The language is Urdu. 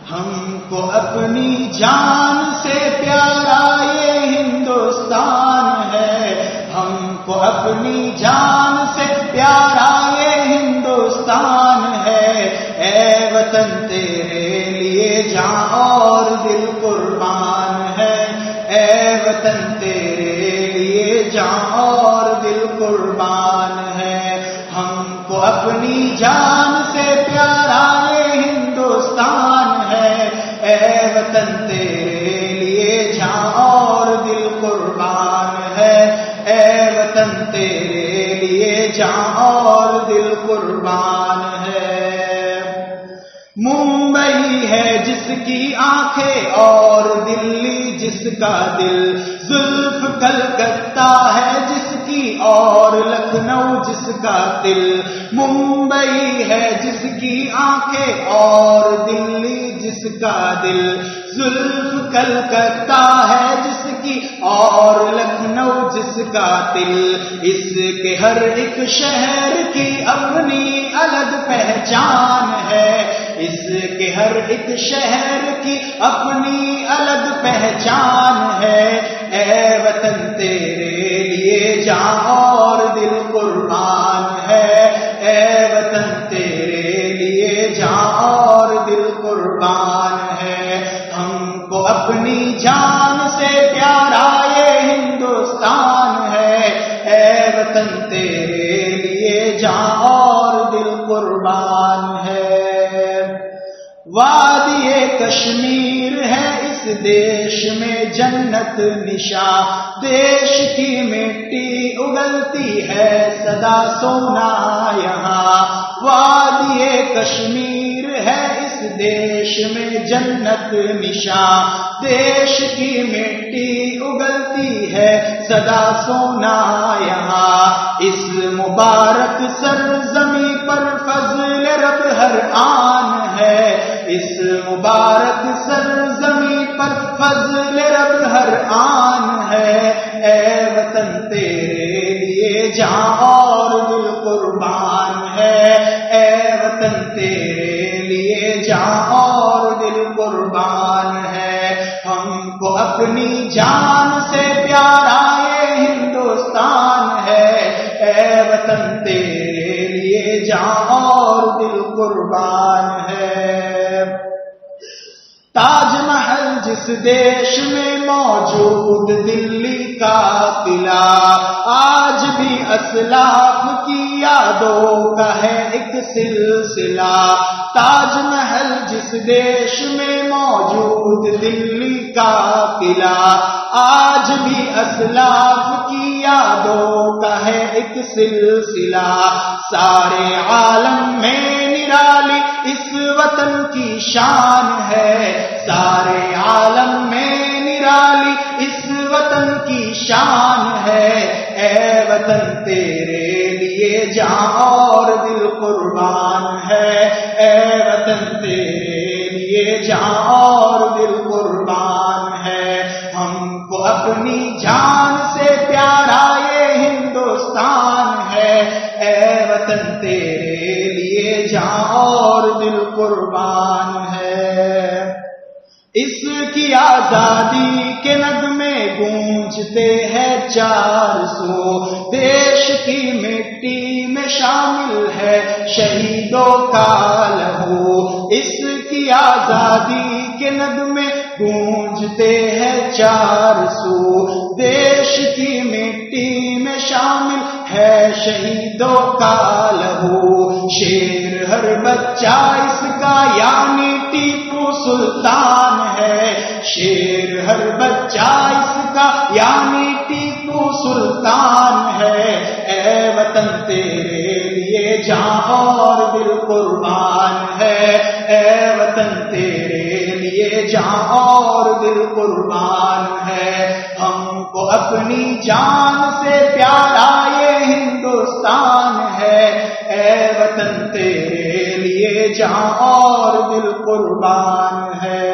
ہم کو اپنی جان سے پیارا یہ ہندوستان ہے، ہم کو اپنی جان سے پیارا یہ ہندوستان ہے، اے وطن تیرے لیے جان اور دل قربان ہے، اے وطن تیرے لیے جان اور دل قربان ہے، ہم کو اپنی جان سے پیارا یہ ہندوستان ہے، اے وطن تیرے لیے جان اور دل قربان ہے، اے وطن تیرے لیے جان اور دل قربان ہے۔ ممبئی ہے جس کی آنکھیں اور دلی جس کا دل، زلف کلکتہ ہے جس کی اور لکھنؤ جس کا دل، ممبئی ہے جس کی آنکھیں اور دلی جس کا دل، زلف کلکتہ ہے جس کی اور لکھنؤ جس کا دل، اس کے ہر ایک شہر کی اپنی الگ پہچان ہے، اس کے ہر ایک شہر کی اپنی الگ پہچان ہے، اے وطن تیرے لیے جان اور دل قربان ہے، اے وطن تیرے لیے جان اور دل قربان ہے، ہم کو اپنی جان سے پیارا یہ ہندوستان ہے، اے وطن تیرے لیے جان اور دل قربان ہے۔ وادی کشمیر ہے اس دیش میں جنت نشاں، دیش کی مٹی اگلتی ہے سدا سونا یہاں، وادی کشمیر ہے اس دیش میں جنت نشاں، دیش کی مٹی اگلتی ہے سدا سونا یہاں، اس مبارک سرزمین پر فضل رب ہر آن ہے، اس مبارک سرزمین پر فضل رب ہر آن ہے، اے وطن تیرے لیے جان اور دل قربان ہے، اے وطن تیرے لیے جان اور دل قربان ہے، ہم کو اپنی جان سے پیارا یہ ہندوستان ہے، اے وطن تیرے لیے جان اور دل قربان ہے۔ تاج محل جس دیش میں موجود دلی کا قلعہ، آج بھی اسلاف کی یادوں کا ہے ایک سلسلہ، تاج محل جس دیش میں موجود دلی کا قلعہ، آج بھی اسلاف کی یادوں کا ہے ایک سلسلہ، سارے عالم میں نرالی اس وطن کی شان ہے، سارے عالم میں نرالی اس وطن کی شان ہے، اے وطن تیرے لیے جان اور دل قربان ہے، اے وطن تیرے لیے جان اور دل قربان ہے، ہم کو اپنی جان سے پیارا یہ ہندوستان ہے، اے وطن تیرے لیے جان اور دل قربان ہے۔ اس کی آزادی کے نغمے گونجتے ہیں 400، دیش کی مٹی میں شامل ہے شہیدوں کا لہو، اس کی آزادی کے نغمے گونجتے ہیں 400، دیش کی مٹی میں شامل ہے شہیدوں کا لہو، شیر ہر بچہ اس کا یعنی ٹیپو سلطان ہے، شیر ہر بچہ اس کا یعنی ٹیپو سلطان ہے، اے وطن تیرے لیے جان اور دل قربان ہے، اے وطن تیرے لیے جان اور دل قربان ہے، ہم کو اپنی جان سے پیارا یہ ہندوستان ہے، اے وطن تیرے لیے جان اور دل قربان ہے۔